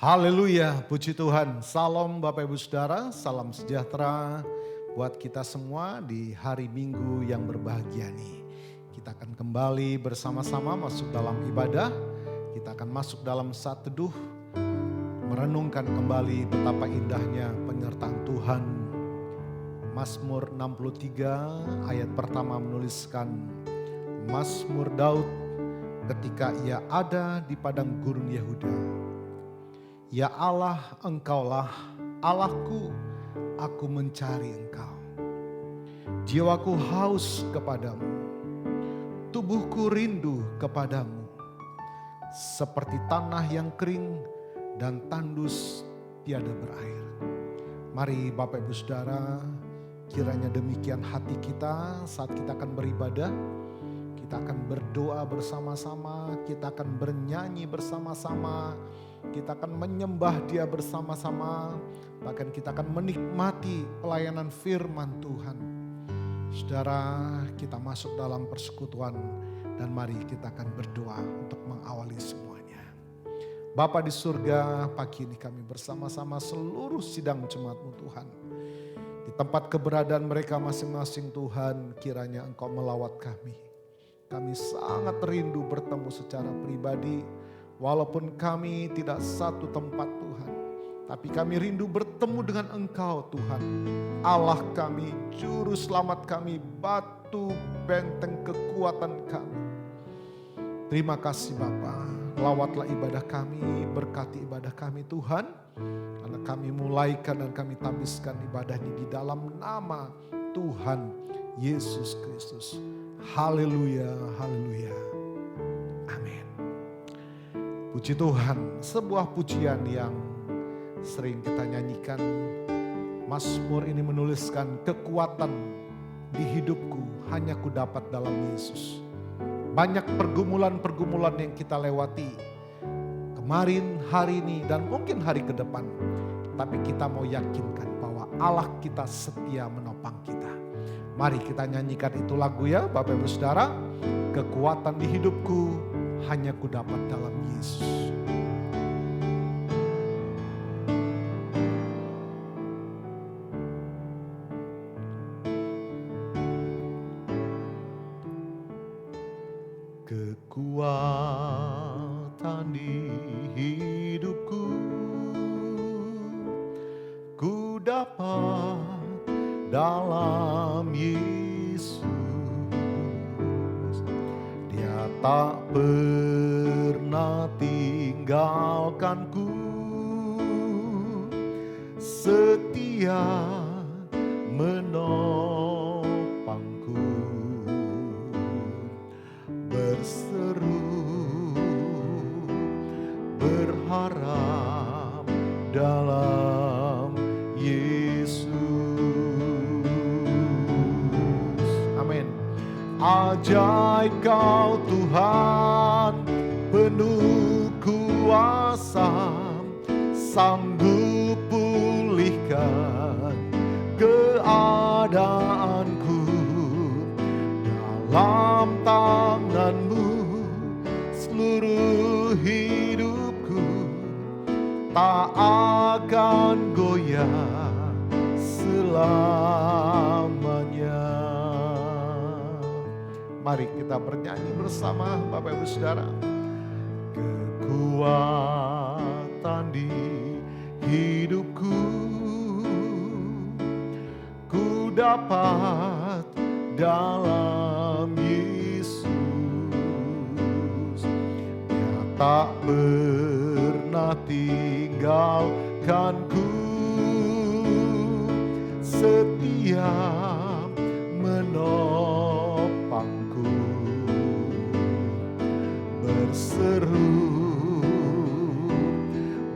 Haleluya, puji Tuhan. Salam Bapak Ibu Saudara, salam sejahtera buat kita semua di hari Minggu yang berbahagia nih. Kita akan kembali bersama-sama masuk dalam ibadah. Kita akan masuk dalam saat teduh, merenungkan kembali betapa indahnya penyertaan Tuhan. Mazmur 63 ayat pertama menuliskan, Mazmur Daud ketika ia ada di padang gurun Yehuda. Ya Allah, Engkaulah Allahku, aku mencari Engkau. Jiwaku haus kepadamu, tubuhku rindu kepadamu. Seperti tanah yang kering dan tandus tiada berair. Mari Bapak Ibu Saudara, kiranya demikian hati kita saat kita akan beribadah. Kita akan berdoa bersama-sama, kita akan bernyanyi bersama-sama. Kita akan menyembah Dia bersama-sama, bahkan kita akan menikmati pelayanan firman Tuhan. Saudara, kita masuk dalam persekutuan dan mari kita akan berdoa untuk mengawali semuanya. Bapa di surga, pagi ini kami bersama-sama seluruh sidang jemaat-Mu Tuhan. Di tempat keberadaan mereka masing-masing Tuhan, kiranya Engkau melawat kami. Kami sangat rindu bertemu secara pribadi. Walaupun kami tidak satu tempat Tuhan, tapi kami rindu bertemu dengan Engkau Tuhan. Allah kami, juru selamat kami, batu benteng kekuatan kami. Terima kasih Bapa, lawatlah ibadah kami, berkati ibadah kami Tuhan. Karena kami mulaikan dan kami tabiskan ibadah ini di dalam nama Tuhan Yesus Kristus. Haleluya, haleluya. Amin. Puji Tuhan, sebuah pujian yang sering kita nyanyikan. Mazmur ini menuliskan kekuatan di hidupku hanya ku dapat dalam Yesus. Banyak pergumulan-pergumulan yang kita lewati kemarin, hari ini, dan mungkin hari ke depan. Tapi kita mau yakinkan bahwa Allah kita setia menopang kita. Mari kita nyanyikan itu lagu ya Bapak Ibu Saudara. Kekuatan di hidupku hanya ku dapat dalam Yesus. Kekuatan di hidupku ku dapat dalam Yesus. Dia tak pernah tinggalkanku, setia menopangku, berseru berharap dalam Yesus. Amin. Ajaib Kau Tuhan, penuh kuasa, sanggup pulihkan keadaanku. Dalam tangan-Mu seluruh hidupku tak akan goyah selamanya. Mari kita bernyanyi bersama Bapak Ibu Saudara. Kekuatan di hidupku ku dapat dalam Yesus. Dia tak pernah tinggalkanku, setia menopangku, berseru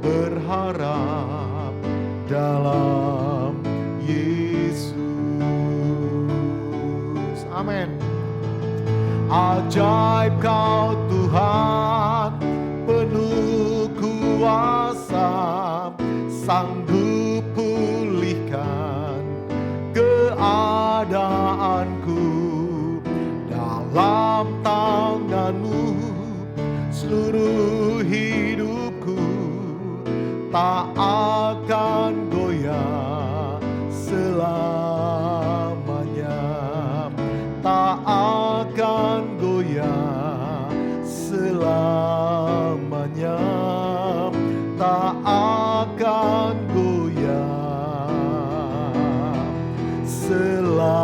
berharap dalam Yesus. Amin. Ajaib Kau Tuhan, penuh kuasa, sanggup pulihkan keadaanku. Dalam tangan-Mu seluruh hidupku tak akan goyah selamanya, tak akan goyah selamanya, tak akan goyah selamanya.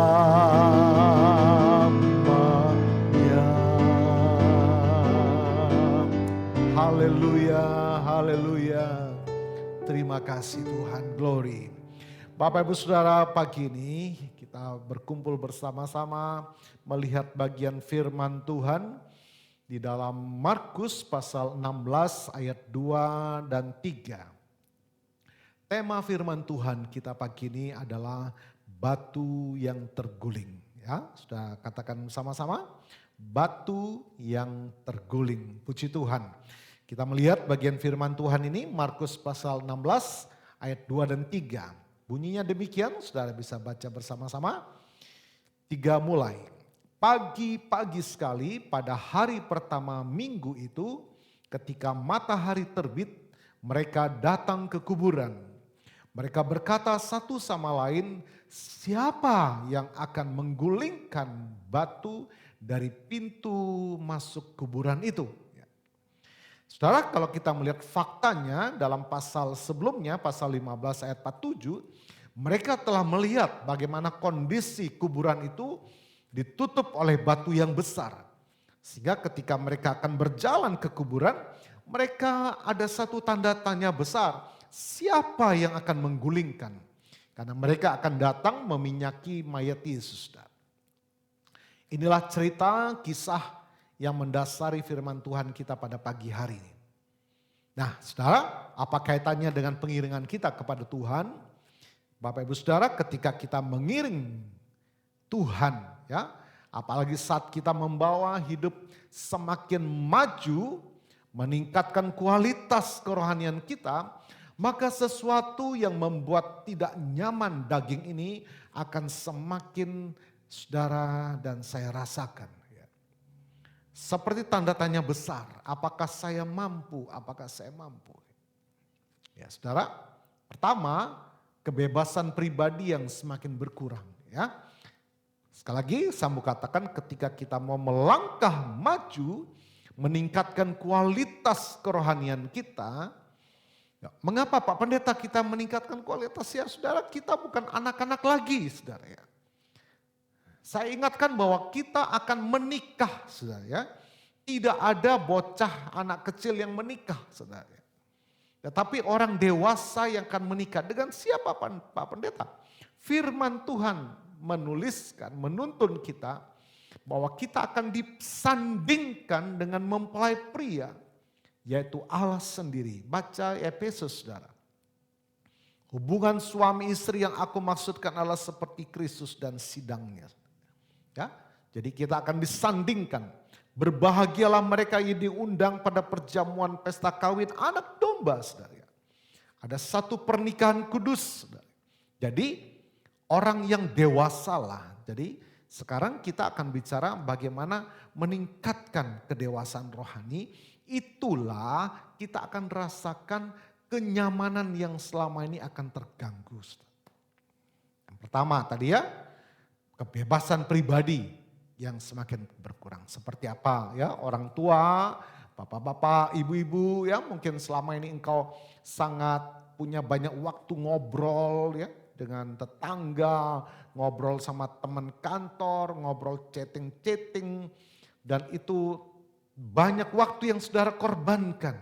Haleluya, haleluya. Terima kasih Tuhan, glory. Bapak Ibu Saudara, pagi ini kita berkumpul bersama-sama melihat bagian firman Tuhan di dalam Markus pasal 16 ayat 2 dan 3. Tema firman Tuhan kita pagi ini adalah batu yang terguling. Ya, sudah katakan sama-sama, batu yang terguling. Puji Tuhan. Kita melihat bagian firman Tuhan ini Markus pasal 16 ayat 2 dan 3. Bunyinya demikian, saudara bisa baca bersama-sama. 3 mulai. Pagi-pagi sekali pada hari pertama minggu itu, ketika matahari terbit, mereka datang ke kuburan. Mereka berkata satu sama lain, siapa yang akan menggulingkan batu dari pintu masuk kuburan itu? Saudara, kalau kita melihat faktanya dalam pasal sebelumnya, pasal 15 ayat 47, mereka telah melihat bagaimana kondisi kuburan itu ditutup oleh batu yang besar. Sehingga ketika mereka akan berjalan ke kuburan, mereka ada satu tanda tanya besar. Siapa yang akan menggulingkan? Karena mereka akan datang meminyaki mayat Yesus. Inilah cerita kisah yang mendasari firman Tuhan kita pada pagi hari ini. Nah, saudara, apa kaitannya dengan pengiringan kita kepada Tuhan? Bapak Ibu Saudara, ketika kita mengiring Tuhan, ya, apalagi saat kita membawa hidup semakin maju, meningkatkan kualitas kerohanian kita, maka sesuatu yang membuat tidak nyaman daging ini akan semakin saudara dan saya rasakan. Seperti tanda tanya besar, apakah saya mampu, apakah saya mampu. Ya saudara, pertama kebebasan pribadi yang semakin berkurang. Ya. Sekali lagi saya mau katakan ketika kita mau melangkah maju, meningkatkan kualitas kerohanian kita. Ya, mengapa Pak Pendeta kita meningkatkan kualitas? Ya saudara, kita bukan anak-anak lagi saudara ya. Saya ingatkan bahwa kita akan menikah, saudara ya. Tidak ada bocah anak kecil yang menikah, saudara. Tetapi orang dewasa yang akan menikah. Dengan siapa Pak Pendeta? Firman Tuhan menuliskan, menuntun kita bahwa kita akan disandingkan dengan mempelai pria, yaitu Allah sendiri. Baca Efesus, saudara. Hubungan suami istri yang aku maksudkan adalah seperti Kristus dan sidangnya. Ya, jadi kita akan disandingkan. Berbahagialah mereka yang diundang pada perjamuan pesta kawin anak domba, saudara. Ada satu pernikahan kudus, saudara. Jadi orang yang dewasa lah. Jadi sekarang kita akan bicara bagaimana meningkatkan kedewasaan rohani. Itulah kita akan rasakan kenyamanan yang selama ini akan terganggu, saudara. Yang pertama tadi ya, kebebasan pribadi yang semakin berkurang. Seperti apa ya, orang tua, bapak-bapak, ibu-ibu ya, mungkin selama ini engkau sangat punya banyak waktu ngobrol ya dengan tetangga, ngobrol sama teman kantor, ngobrol chatting-chatting, dan itu banyak waktu yang saudara korbankan.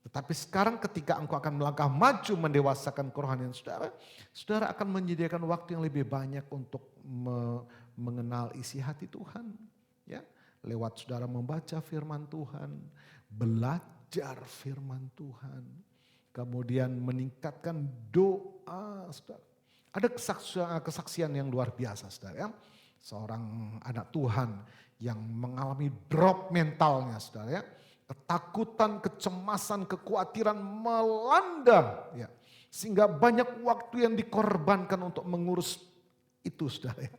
Tetapi sekarang ketika engkau akan melangkah maju mendewasakan kerohanian saudara, saudara akan menyediakan waktu yang lebih banyak untuk mengenal isi hati Tuhan. Ya, lewat saudara membaca firman Tuhan, belajar firman Tuhan, kemudian meningkatkan doa, saudara. Ada kesaksian yang luar biasa, saudara. Ya. Seorang anak Tuhan yang mengalami drop mentalnya, saudara. Ya. Ketakutan, kecemasan, kekhawatiran melanda. Ya. Sehingga banyak waktu yang dikorbankan untuk mengurus itu, saudara. Ya.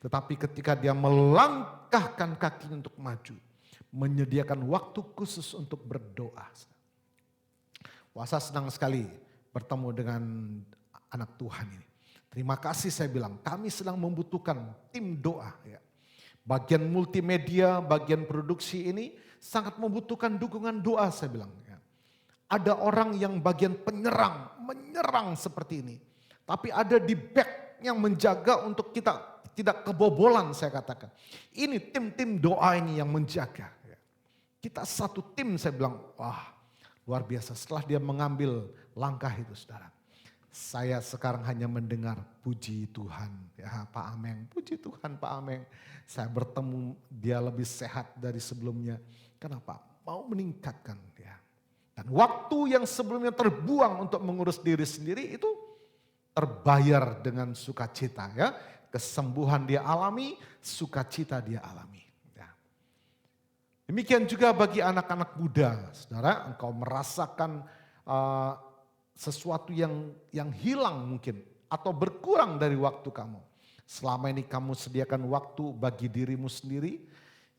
Tetapi ketika dia melangkahkan kakinya untuk maju, menyediakan waktu khusus untuk berdoa. Wah, saya senang sekali bertemu dengan anak Tuhan ini. Terima kasih saya bilang, kami sedang membutuhkan tim doa. Ya. Bagian multimedia, bagian produksi ini sangat membutuhkan dukungan doa saya bilang. Ya. Ada orang yang bagian penyerang, menyerang seperti ini. Tapi ada di back yang menjaga untuk kita tidak kebobolan saya katakan. Ini tim-tim doa ini yang menjaga. Ya. Kita satu tim saya bilang, wah luar biasa. Setelah dia mengambil langkah itu saudara. Saya sekarang hanya mendengar puji Tuhan. Ya Pak Ameng, puji Tuhan Pak Ameng. Saya bertemu dia lebih sehat dari sebelumnya. Kenapa? Mau meningkatkan dia. Dan waktu yang sebelumnya terbuang untuk mengurus diri sendiri itu terbayar dengan sukacita ya. Kesembuhan dia alami, sukacita dia alami. Ya. Demikian juga bagi anak-anak muda. Saudara, engkau merasakan sesuatu yang hilang mungkin. Atau berkurang dari waktu kamu. Selama ini kamu sediakan waktu bagi dirimu sendiri.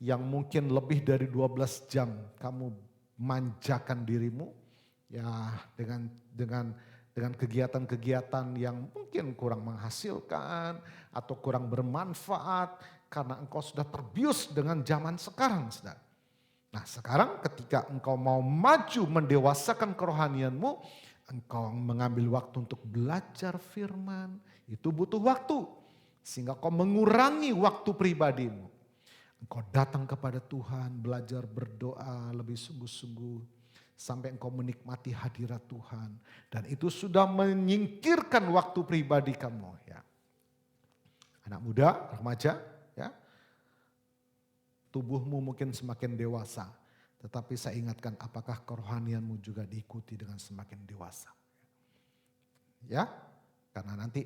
Yang mungkin lebih dari 12 jam kamu manjakan dirimu. Ya dengan kegiatan-kegiatan yang mungkin kurang menghasilkan atau kurang bermanfaat karena engkau sudah terbius dengan zaman sekarang. Saudara. Nah sekarang ketika engkau mau maju mendewasakan kerohanianmu, engkau mengambil waktu untuk belajar firman, itu butuh waktu. Sehingga kau mengurangi waktu pribadimu. Engkau datang kepada Tuhan, belajar berdoa lebih sungguh-sungguh. Sampai engkau menikmati hadirat Tuhan. Dan itu sudah menyingkirkan waktu pribadi kamu. Ya. Anak muda, remaja, ya. Tubuhmu mungkin semakin dewasa. Tetapi saya ingatkan apakah kerohanianmu juga diikuti dengan semakin dewasa. Ya, karena nanti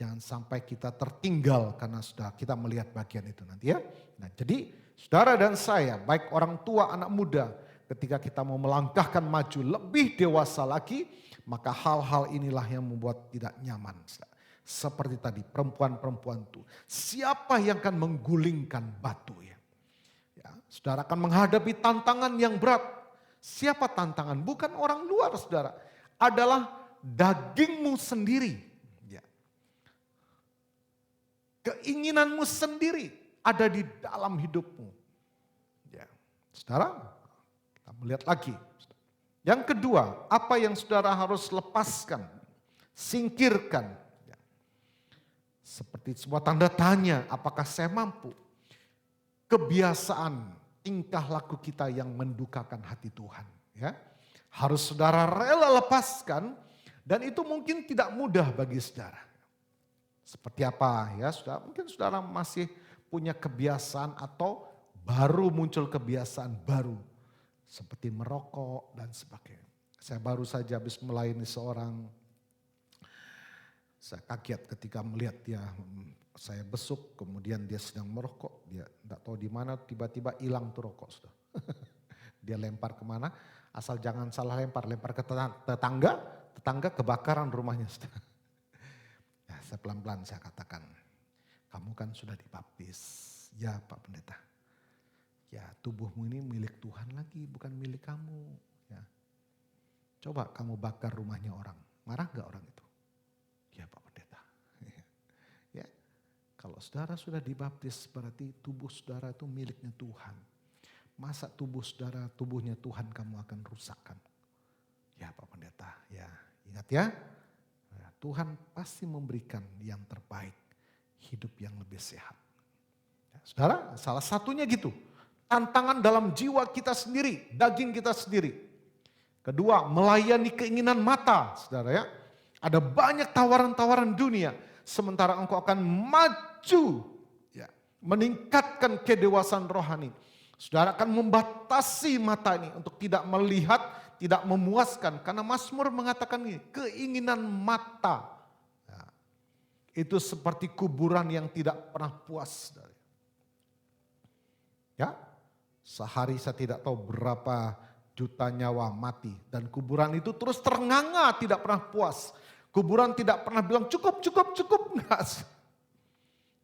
jangan sampai kita tertinggal karena sudah kita melihat bagian itu nanti ya. Nah jadi saudara dan saya, baik orang tua, anak muda, ketika kita mau melangkahkan maju lebih dewasa lagi, maka hal-hal inilah yang membuat tidak nyaman. Seperti tadi perempuan-perempuan itu, siapa yang akan menggulingkan batu ya? Ya, saudara akan menghadapi tantangan yang berat. Siapa tantangan? Bukan orang luar saudara, adalah dagingmu sendiri. Ya. Keinginanmu sendiri ada di dalam hidupmu. Ya. Saudara, kita melihat lagi. Yang kedua, apa yang saudara harus lepaskan, singkirkan. Ya. Seperti sebuah tanda tanya, apakah saya mampu? Kebiasaan, tingkah laku kita yang mendukakan hati Tuhan. Ya. Harus saudara rela lepaskan dan itu mungkin tidak mudah bagi saudara. Seperti apa ya saudara? Mungkin saudara masih punya kebiasaan atau baru muncul kebiasaan baru. Seperti merokok dan sebagainya. Saya baru saja habis melayani seorang, saya kaget ketika melihat dia, saya besuk kemudian dia sedang merokok, dia tidak tahu di mana tiba-tiba hilang tuh rokok sudah. Dia lempar kemana, asal jangan salah lempar ke tetangga, tetangga kebakaran rumahnya sudah. Ya, saya pelan-pelan saya katakan, kamu kan sudah dibaptis, ya Pak Pendeta. Ya tubuhmu ini milik Tuhan lagi, bukan milik kamu. Ya. Coba kamu bakar rumahnya orang, marah gak orang itu? Ya Pak Pendeta. Ya. Kalau saudara sudah dibaptis berarti tubuh saudara itu miliknya Tuhan. Masa tubuh saudara, tubuhnya Tuhan kamu akan rusakkan? Ya Pak Pendeta, ya ingat ya. Tuhan pasti memberikan yang terbaik, hidup yang lebih sehat. Ya, saudara, salah satunya gitu. Tantangan dalam jiwa kita sendiri, daging kita sendiri. Kedua, melayani keinginan mata, saudara ya. Ada banyak tawaran-tawaran dunia, sementara engkau akan maju, ya, meningkatkan kedewasaan rohani. Saudara akan membatasi mata ini untuk tidak melihat, tidak memuaskan. Karena Mazmur mengatakan ini, keinginan mata. Ya, itu seperti kuburan yang tidak pernah puas. Ya, sehari saya tidak tahu berapa juta nyawa mati. Dan kuburan itu terus ternganga tidak pernah puas. Kuburan tidak pernah bilang cukup. Enggak.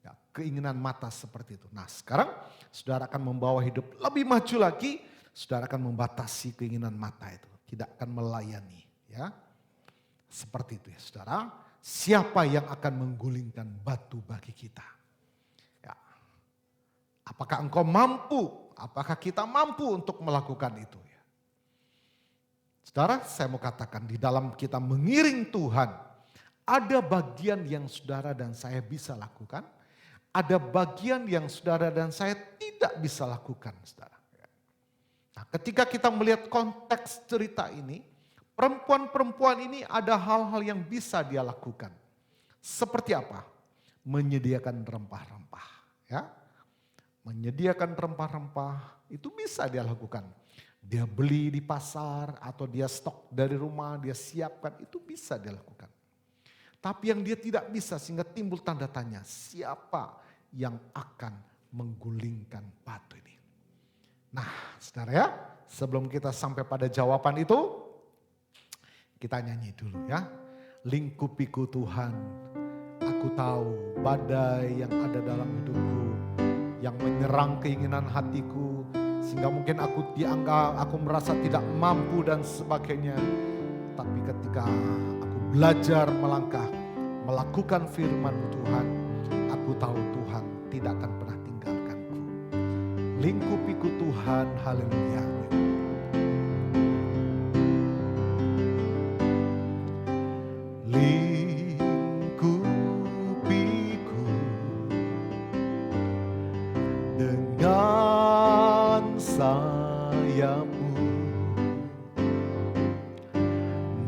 Ya, keinginan mata seperti itu. Nah sekarang saudara akan membawa hidup lebih maju lagi. Saudara akan membatasi keinginan mata itu. tidak akan melayani. Ya, seperti itu ya saudara. Siapa yang akan menggulingkan batu bagi kita? Ya. Apakah engkau mampu? Apakah kita mampu untuk melakukan itu? Ya. Saudara, saya mau katakan di dalam kita mengiring Tuhan, ada bagian yang saudara dan saya bisa lakukan, ada bagian yang saudara dan saya tidak bisa lakukan, saudara. Nah, ketika kita melihat konteks cerita ini, perempuan-perempuan ini ada hal-hal yang bisa dia lakukan. Seperti apa? Menyediakan rempah-rempah. Ya, menyediakan rempah-rempah itu bisa dia lakukan. Dia beli di pasar atau dia stok dari rumah, dia siapkan, itu bisa dia lakukan. Tapi yang dia tidak bisa sehingga timbul tanda tanya, siapa yang akan menggulingkan batu ini? Nah, saudara ya, sebelum kita sampai pada jawaban itu, kita nyanyi dulu ya. Lingkupiku Tuhan, aku tahu badai yang ada dalam hidupku, yang menyerang keinginan hatiku, sehingga mungkin aku dianggap, aku merasa tidak mampu dan sebagainya. Tapi ketika aku belajar melangkah, melakukan firman Tuhan, aku tahu Tuhan tidak akan pernah tinggalkanku. Lingkupiku Tuhan, haleluya. Lingkupiku dengan sayapmu,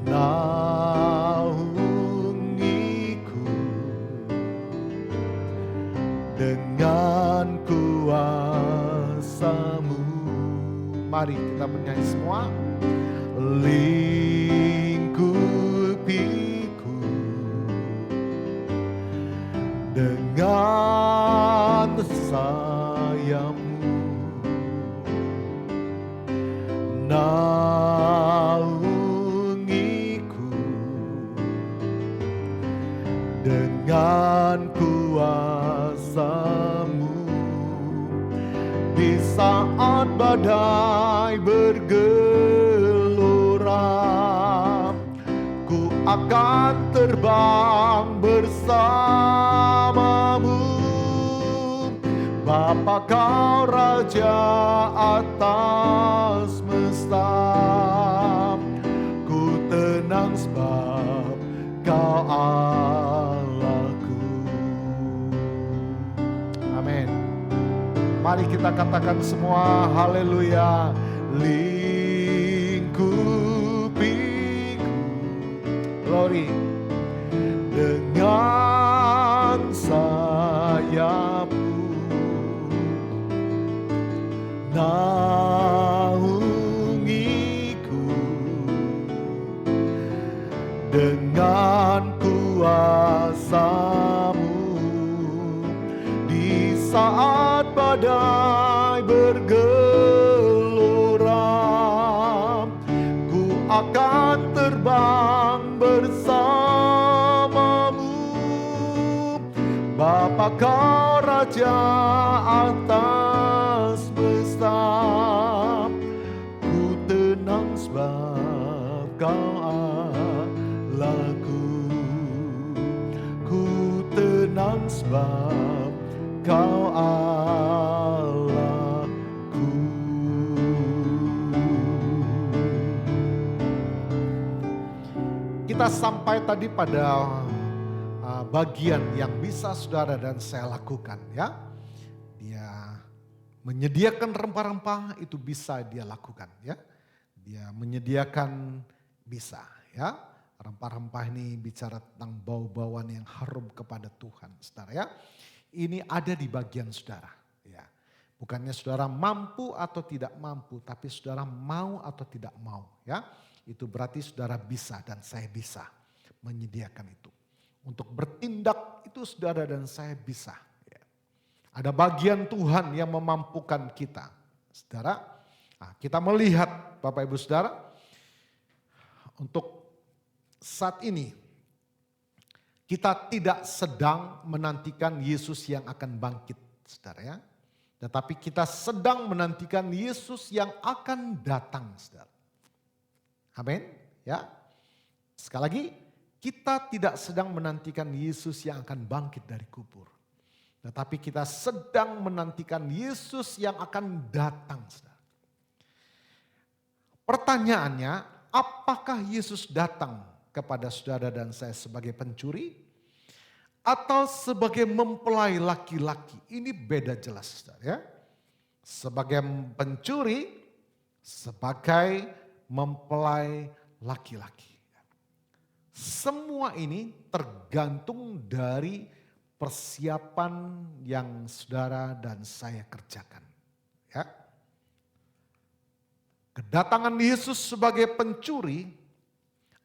naungiku dengan kuasa-Mu. Mari kita bernyanyi semua. Lingkupiku dengan sayapmu, naungiku dengan kuasa-Mu. Di saat badai bergelora, ku akan terbang bersamamu. Bapa, Kau Raja atas semesta, ku tenang sebab Kau Allahku. Amin. Mari kita katakan semua, haleluya. Lingkupiku, glory, dengan sayapmu, naungiku dengan kuasa-Mu. Di saat badai bergelora, ku akan terbang bersamamu. Bapa, Kau Raja atas semesta, ku tenang sebab Kau Allahku. Ku tenang sebab Kau Allahku. Kita sampai tadi pada bagian yang bisa saudara dan saya lakukan ya. Dia menyediakan rempah-rempah, itu bisa dia lakukan ya. Dia menyediakan bisa ya. Rempah-rempah ini bicara tentang bau-bauan yang harum kepada Tuhan, saudara ya. Ini ada di bagian saudara ya. Bukannya saudara mampu atau tidak mampu, tapi saudara mau atau tidak mau ya. Itu berarti saudara bisa dan saya bisa menyediakan itu. Untuk bertindak itu saudara dan saya bisa ya. Ada bagian Tuhan yang memampukan kita, saudara. Nah, kita melihat Bapak Ibu Saudara, untuk saat ini kita tidak sedang menantikan Yesus yang akan bangkit, saudara ya. Tetapi kita sedang menantikan Yesus yang akan datang, saudara. Amin. Ya. Sekali lagi, kita tidak sedang menantikan Yesus yang akan bangkit dari kubur. Tetapi kita sedang menantikan Yesus yang akan datang. Pertanyaannya, apakah Yesus datang kepada saudara dan saya sebagai pencuri? Atau sebagai mempelai laki-laki? Ini beda jelas, saudara, ya. Sebagai pencuri, sebagai mempelai laki-laki. Semua ini tergantung dari persiapan yang saudara dan saya kerjakan. Ya. Kedatangan Yesus sebagai pencuri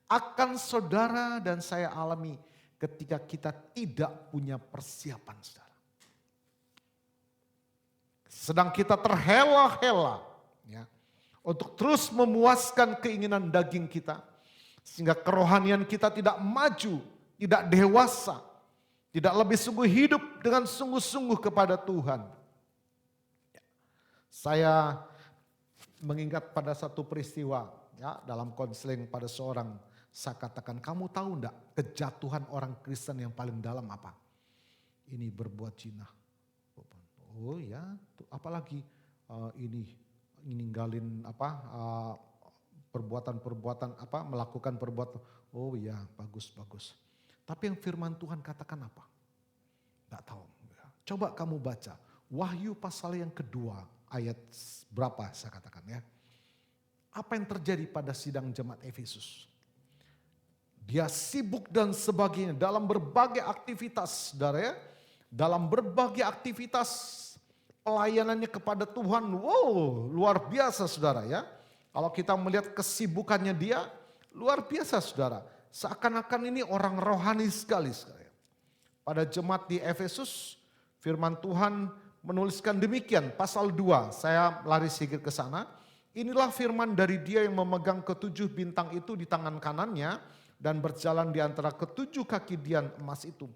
akan saudara dan saya alami ketika kita tidak punya persiapan, saudara. Sedang kita terhela-hela, ya, untuk terus memuaskan keinginan daging kita. Sehingga kerohanian kita tidak maju, tidak dewasa, tidak lebih sungguh hidup dengan sungguh-sungguh kepada Tuhan. Saya mengingat pada satu peristiwa, ya, dalam konseling pada seorang, saya katakan, kamu tahu enggak kejatuhan orang Kristen yang paling dalam apa? Ini berbuat zina. Oh ya, apalagi ini ninggalin perbuatan-perbuatan melakukan perbuatan. Oh ya, bagus. Tapi yang firman Tuhan katakan apa? Enggak tahu. Coba kamu baca Wahyu pasal yang kedua ayat berapa saya katakan, ya. Apa yang terjadi pada sidang jemaat Efesus? Dia sibuk dan sebagainya dalam berbagai aktivitas, saudara, ya. Dalam berbagai aktivitas pelayanannya kepada Tuhan. Wow, luar biasa, saudara, ya. Kalau kita melihat kesibukannya dia, luar biasa, saudara. Seakan-akan ini orang rohani sekali, saudara. Pada jemaat di Efesus, firman Tuhan menuliskan demikian, pasal 2, saya lari sedikit ke sana. Inilah firman dari dia yang memegang ketujuh bintang itu di tangan kanannya dan berjalan di antara ketujuh kaki dian emas itu.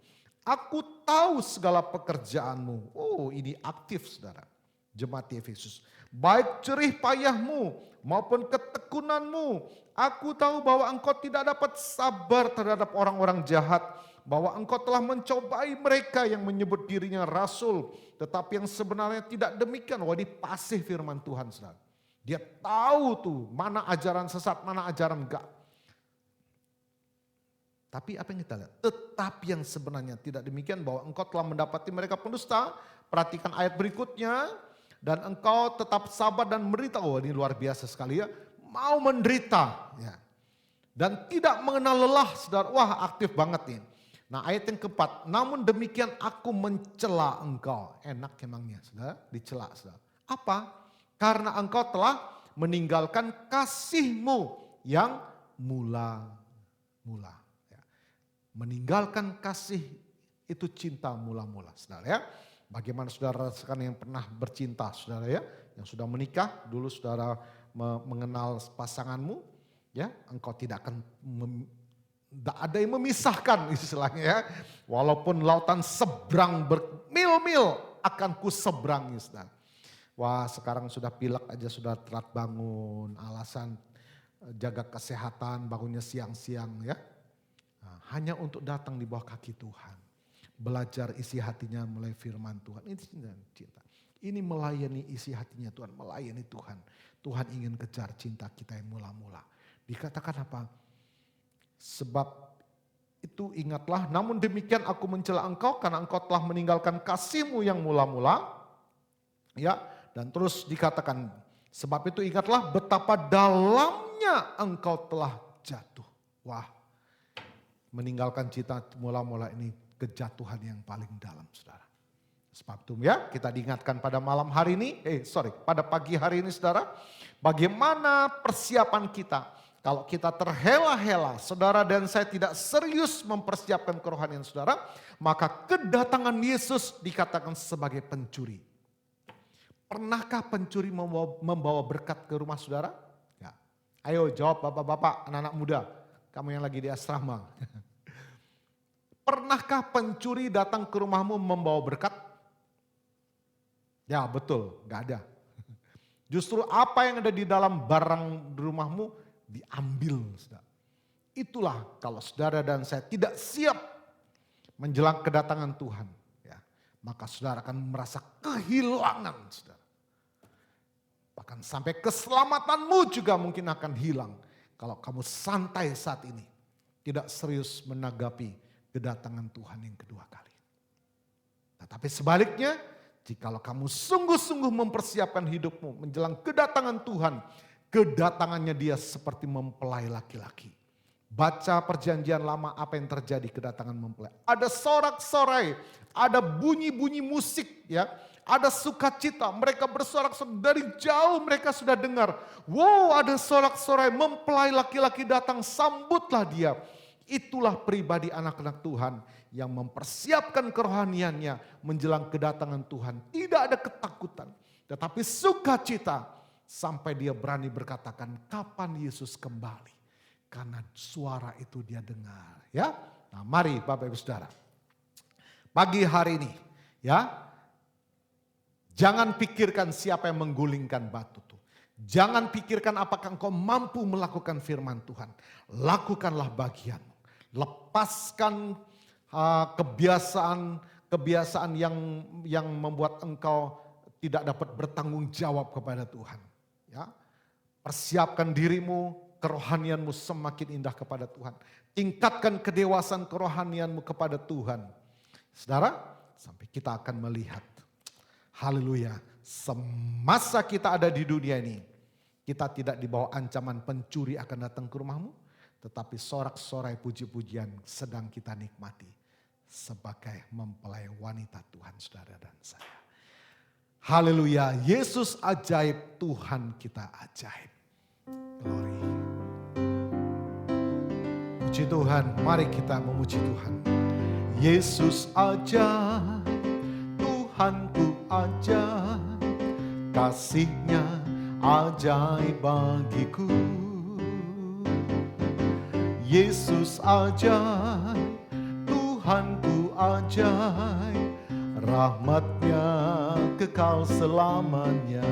Aku tahu segala pekerjaanmu. Oh, ini aktif, saudara. Jemaat di Efesus. Baik jerih payahmu maupun ketekunanmu. Aku tahu bahwa engkau tidak dapat sabar terhadap orang-orang jahat. Bahwa engkau telah mencobai mereka yang menyebut dirinya rasul. Tetapi yang sebenarnya tidak demikian. Wah, ini pasih firman Tuhan, saudara. Dia tahu tuh mana ajaran sesat, mana ajaran enggak. Tapi apa yang kita lihat? Tetapi yang sebenarnya tidak demikian, bahwa engkau telah mendapati mereka pendusta. Perhatikan ayat berikutnya. Dan engkau tetap sabar dan menderita. Oh, ini luar biasa sekali, ya. Mau menderita. Ya. Dan tidak mengenal lelah, saudara. Wah, aktif banget nih. Nah, ayat yang keempat. Namun demikian aku mencela engkau. Enak emangnya, saudara. Dicela, saudara. Apa? Karena engkau telah meninggalkan kasihmu yang mula-mula. Meninggalkan kasih itu cinta mula-mula, saudara, ya. Bagaimana saudara rasakan yang pernah bercinta, saudara, ya. Yang sudah menikah, dulu saudara mengenal pasanganmu, ya. Engkau tidak akan, tidak ada yang memisahkan istilahnya, ya. Walaupun lautan seberang bermil-mil akan ku seberangi, saudara. Wah, sekarang sudah pilek aja sudah telat bangun, alasan jaga kesehatan, bangunnya siang-siang, ya. Hanya untuk datang di bawah kaki Tuhan. Belajar isi hatinya mulai firman Tuhan. Ini cinta. Ini melayani isi hatinya Tuhan. Melayani Tuhan. Tuhan ingin kejar cinta kita yang mula-mula. Dikatakan apa? Sebab itu ingatlah. Namun demikian aku mencela engkau. Karena engkau telah meninggalkan kasihmu yang mula-mula. Ya. Dan terus dikatakan. Sebab itu ingatlah betapa dalamnya engkau telah jatuh. Wah. Meninggalkan cita mula-mula ini kejatuhan yang paling dalam, saudara. Sebab itu, ya, kita diingatkan pada malam hari ini, pada pagi hari ini, saudara. Bagaimana persiapan kita kalau kita terhela-hela, saudara dan saya tidak serius mempersiapkan kerohanian saudara, maka kedatangan Yesus dikatakan sebagai pencuri. Pernahkah pencuri membawa berkat ke rumah saudara? Ya. Ayo jawab bapak-bapak, anak-anak muda. Kamu yang lagi di asrama. Pernahkah pencuri datang ke rumahmu membawa berkat? Ya betul, gak ada. Justru apa yang ada di dalam barang di rumahmu diambil. Saudara. Itulah kalau saudara dan saya tidak siap menjelang kedatangan Tuhan, ya, maka saudara akan merasa kehilangan. Saudara. Bahkan sampai keselamatanmu juga mungkin akan hilang kalau kamu santai saat ini. Tidak serius menanggapi kedatangan Tuhan yang kedua kali. Tetapi sebaliknya, jikalau kamu sungguh-sungguh mempersiapkan hidupmu menjelang kedatangan Tuhan, kedatangannya dia seperti mempelai laki-laki. Baca perjanjian lama apa yang terjadi kedatangan mempelai. Ada sorak-sorai, ada bunyi-bunyi musik, ya, ada sukacita. Mereka bersorak-sorai dari jauh, mereka sudah dengar. Wow, ada sorak-sorai, mempelai laki-laki datang, sambutlah dia. Itulah pribadi anak-anak Tuhan yang mempersiapkan kerohaniannya menjelang kedatangan Tuhan. Tidak ada ketakutan, tetapi sukacita sampai dia berani berkatakan kapan Yesus kembali. Karena suara itu dia dengar, ya. Nah, mari Bapak Ibu Saudara. Pagi hari ini, ya. Jangan pikirkan siapa yang menggulingkan batu itu. Jangan pikirkan apakah engkau mampu melakukan firman Tuhan. Lakukanlah bagianmu. Lepaskan kebiasaan yang membuat engkau tidak dapat bertanggung jawab kepada Tuhan. Ya, persiapkan dirimu, kerohanianmu semakin indah kepada Tuhan. Tingkatkan kedewasaan kerohanianmu kepada Tuhan. Saudara, sampai kita akan melihat, haleluya, semasa kita ada di dunia ini, kita tidak dibawa ancaman pencuri akan datang ke rumahmu. Tetapi sorak-sorai puji-pujian sedang kita nikmati sebagai mempelai wanita Tuhan, saudara dan saya. Haleluya, Yesus ajaib, Tuhan kita ajaib. Glory. Puji Tuhan, mari kita memuji Tuhan. Yesus ajaib, Tuhanku ajaib, kasih-Nya ajaib bagiku. Yesus ajaib, Tuhanku ajaib, rahmat-Nya kekal selamanya.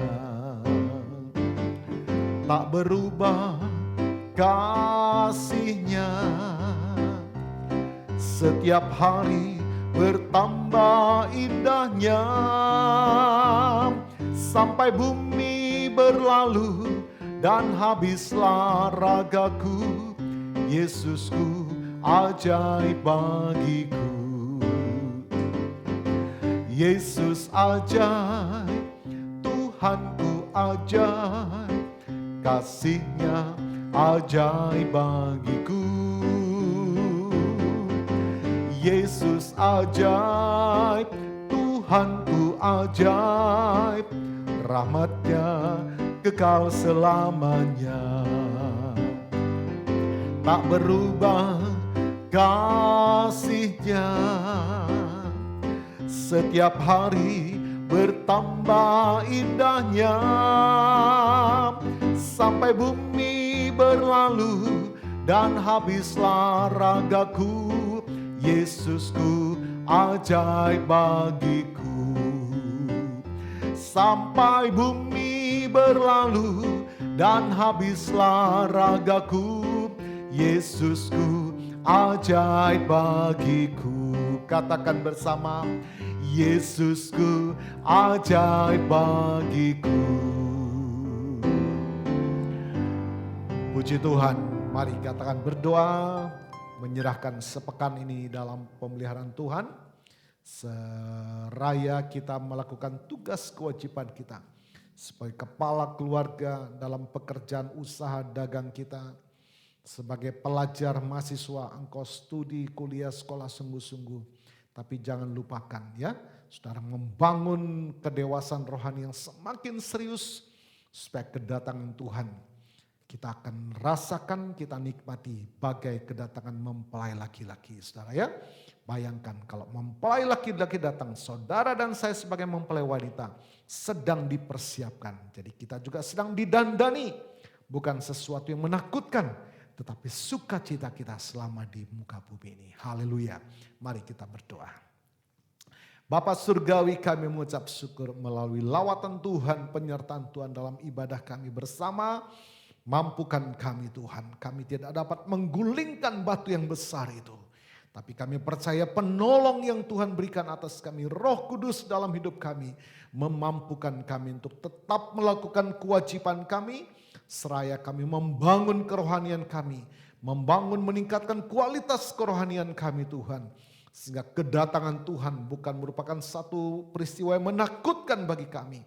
Tak berubah kasih-Nya, setiap hari bertambah indahnya. Sampai bumi berlalu dan habislah ragaku, Yesusku ajaib bagiku. Yesus ajaib, Tuhanku ajaib, kasih-Nya ajaib bagiku. Yesus ajaib, Tuhanku ajaib, rahmat-Nya kekal selamanya. Tak berubah kasih-Nya, setiap hari bertambah indahnya. Sampai bumi berlalu dan habislah ragaku, Yesusku ajaib bagiku. Sampai bumi berlalu dan habislah ragaku, Yesusku ajaib bagiku. Katakan bersama, Yesusku ajaib bagiku. Puji Tuhan, mari katakan berdoa, menyerahkan sepekan ini dalam pemeliharaan Tuhan. Seraya kita melakukan tugas kewajiban kita sebagai kepala keluarga dalam pekerjaan usaha dagang kita. Sebagai pelajar mahasiswa, engkau studi, kuliah, sekolah sungguh-sungguh. Tapi jangan lupakan ya, saudara membangun kedewasaan rohani yang semakin serius. Supaya kedatangan Tuhan kita akan rasakan, kita nikmati bagai kedatangan mempelai laki-laki. Saudara ya, bayangkan kalau mempelai laki-laki datang, saudara dan saya sebagai mempelai wanita sedang dipersiapkan. Jadi kita juga sedang didandani, bukan sesuatu yang menakutkan, tetapi sukacita kita selama di muka bumi ini. Haleluya. Mari kita berdoa. Bapa surgawi, kami mengucap syukur melalui lawatan Tuhan, penyertaan Tuhan dalam ibadah kami bersama. Mampukan kami Tuhan, kami tidak dapat menggulingkan batu yang besar itu. Tapi kami percaya penolong yang Tuhan berikan atas kami, Roh Kudus dalam hidup kami, memampukan kami untuk tetap melakukan kewajiban kami, seraya kami membangun kerohanian kami, membangun meningkatkan kualitas kerohanian kami Tuhan. Sehingga kedatangan Tuhan bukan merupakan satu peristiwa yang menakutkan bagi kami,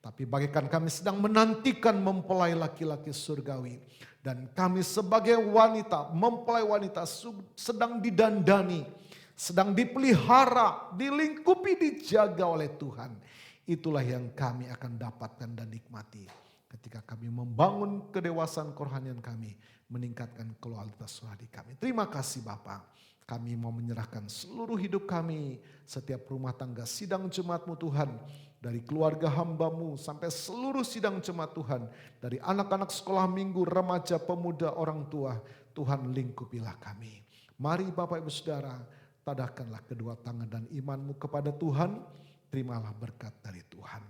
tapi bagaikan kami sedang menantikan mempelai laki-laki surgawi. Dan kami sebagai wanita, mempelai wanita sedang didandani, sedang dipelihara, dilingkupi, dijaga oleh Tuhan. Itulah yang kami akan dapatkan dan nikmati ketika kami membangun kedewasaan kerohanian kami, meningkatkan kualitas rohani kami. Terima kasih Bapa. Kami mau menyerahkan seluruh hidup kami, setiap rumah tangga sidang jemaat-Mu Tuhan, dari keluarga hamba-Mu sampai seluruh sidang jemaat Tuhan, dari anak-anak sekolah minggu, remaja, pemuda, orang tua, Tuhan lingkupilah kami. Mari Bapak Ibu Saudara, tadahkanlah kedua tangan dan iman-Mu kepada Tuhan, terimalah berkat dari Tuhan.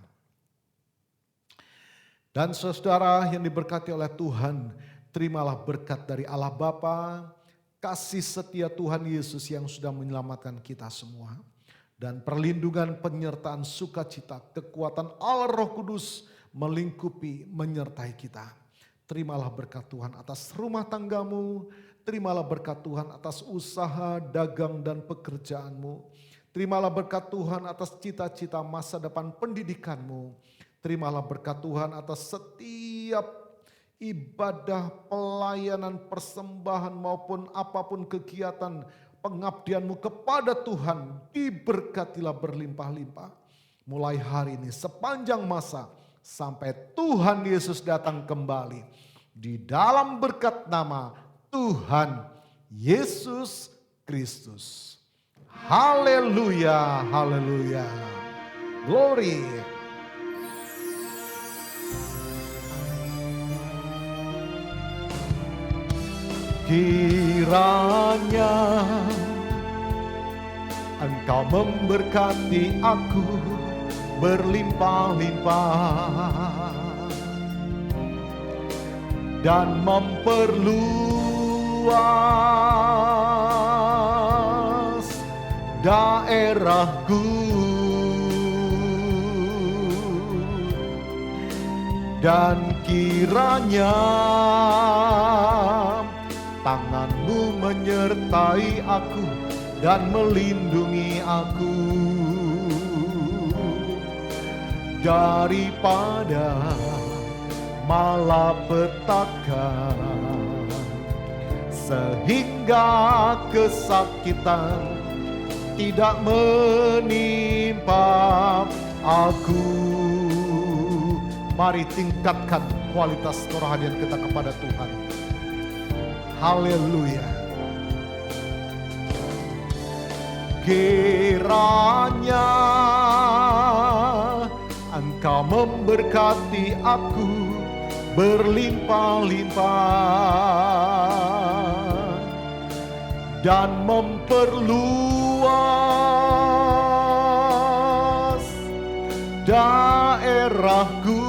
Dan saudara yang diberkati oleh Tuhan, terimalah berkat dari Allah Bapa, kasih setia Tuhan Yesus yang sudah menyelamatkan kita semua, dan perlindungan, penyertaan, sukacita, kekuatan Allah Roh Kudus melingkupi, menyertai kita. Terimalah berkat Tuhan atas rumah tanggamu, terimalah berkat Tuhan atas usaha, dagang dan pekerjaanmu. Terimalah berkat Tuhan atas cita-cita masa depan pendidikanmu. Terimalah berkat Tuhan atas setiap ibadah, pelayanan, persembahan maupun apapun kegiatan pengabdianmu kepada Tuhan, diberkatilah berlimpah-limpah. Mulai hari ini sepanjang masa sampai Tuhan Yesus datang kembali. Di dalam berkat nama Tuhan Yesus Kristus. Haleluya, haleluya. Glory. Kiranya Engkau memberkati aku berlimpah-limpah dan memperluas daerahku, dan kiranya tangan-Mu menyertai aku dan melindungi aku daripada malapetaka, sehingga kesakitan tidak menimpa aku. Mari tingkatkan kualitas kerohanian kita kepada Tuhan. Haleluya. Kiranya Engkau memberkati aku berlimpah-limpah dan memperluas daerahku,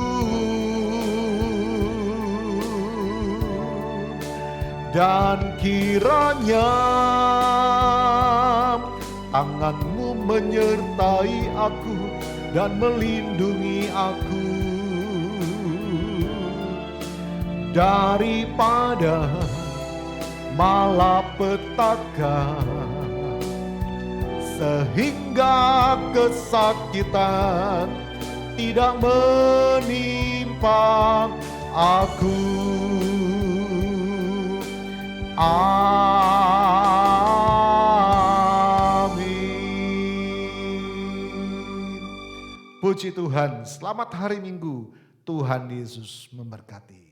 dan kiranya tangan-Mu menyertai aku dan melindungi aku daripada malapetaka, sehingga kesakitan tidak menimpa aku. Amin. Puji Tuhan, selamat hari Minggu. Tuhan Yesus memberkati.